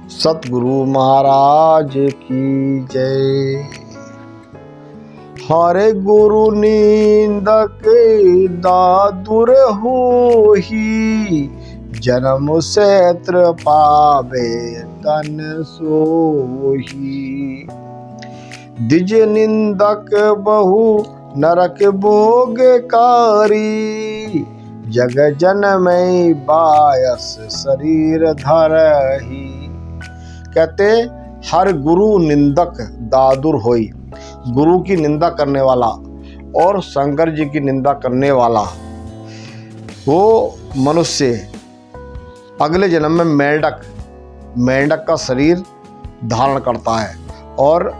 सतगुरु महाराज की जय। हरे गुरु निंदक दादुर होही, जन्म क्षेत्र पावे तन सोही। द्विज निंदक बहु नरक भोग कारी, जग जनमय बायस शरीर धरही। कहते हर गुरु निंदक दादुर होई, गुरु की निंदा करने वाला और शंकर जी की निंदा करने वाला वो मनुष्य अगले जन्म में मेंढक का शरीर धारण करता है और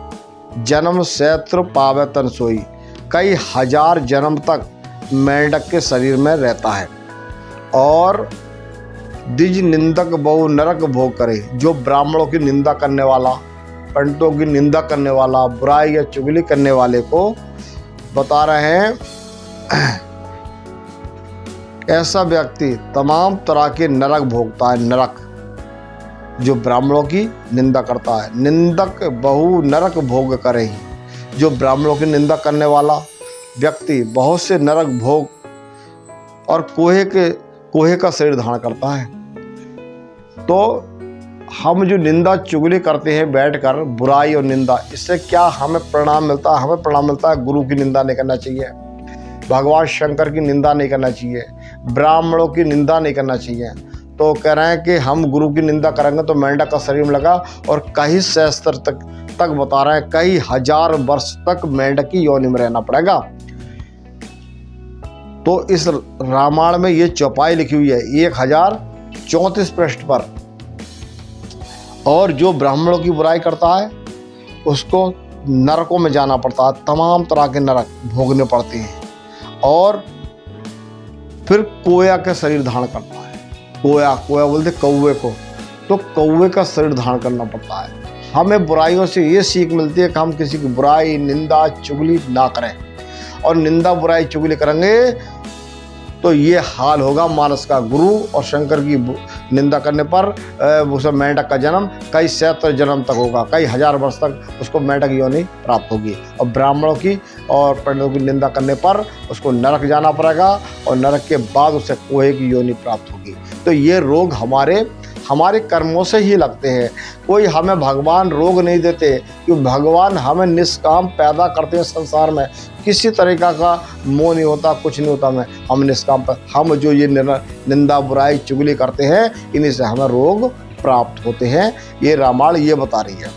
जन्म क्षेत्र पावे तन सोई, कई हजार जन्म तक मेंढक के शरीर में रहता है। और द्विज निंदक बहु नरक भोग करे, जो ब्राह्मणों की निंदा करने वाला, पंडितों की निंदा करने वाला, बुराई या चुगली करने वाले को बता रहे हैं, ऐसा व्यक्ति तमाम तरह के नरक भोगता है। नरक जो ब्राह्मणों की निंदा करता है, निंदक बहु नरक भोग करे ही, जो ब्राह्मणों की निंदा करने वाला व्यक्ति बहुत से नरक भोग और कोहे का शरीर धारण करता है। तो हम जो निंदा चुगली करते हैं बैठकर, बुराई और निंदा, इससे क्या हमें परिणाम मिलता है? हमें परिणाम मिलता है गुरु की निंदा नहीं करना चाहिए, भगवान शंकर की निंदा नहीं करना चाहिए, ब्राह्मणों की निंदा नहीं करना चाहिए। तो कह रहे हैं कि हम गुरु की निंदा करेंगे तो मेंढक का शरीर में लगा और कई सहस्त्र तक बता रहे हैं, कई हजार वर्ष तक मेंढक की योनि में रहना पड़ेगा। तो इस रामायण में ये चौपाई लिखी हुई है 1034 पृष्ठ पर। और जो ब्राह्मणों की बुराई करता है उसको नरकों में जाना पड़ता है, तमाम तरह के नरक भोगने पड़ते हैं। और फिर कोया का शरीर धारण करता है, कोया बोलते कौवे को, तो कौवे का शरीर धारण करना पड़ता है। हमें बुराइयों से ये सीख मिलती है कि हम किसी की बुराई निंदा चुगली ना करें, और निंदा बुराई चुगली करेंगे तो ये हाल होगा मानस का। गुरु और शंकर की निंदा करने पर उसे मेंढक का जन्म कई सहस्त्र जन्म तक होगा, कई हजार वर्ष तक उसको मेंढक योनि प्राप्त होगी। और ब्राह्मणों की और पंडितों की निंदा करने पर उसको नरक जाना पड़ेगा और नरक के बाद उसे कोहे की योनि प्राप्त होगी। तो ये रोग हमारे कर्मों से ही लगते हैं। कोई हमें भगवान रोग नहीं देते, क्योंकि भगवान हमें निष्काम पैदा करते हैं संसार में, किसी तरीका का मोह नहीं होता, कुछ नहीं होता। हम निष्काम पर हम जो ये निंदा बुराई चुगली करते हैं, इन्हीं से हमें रोग प्राप्त होते हैं। ये रामायण ये बता रही है।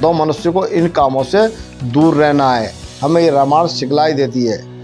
तो मनुष्य को इन कामों से दूर रहना है, हमें ये रामायण सिखलाई देती है।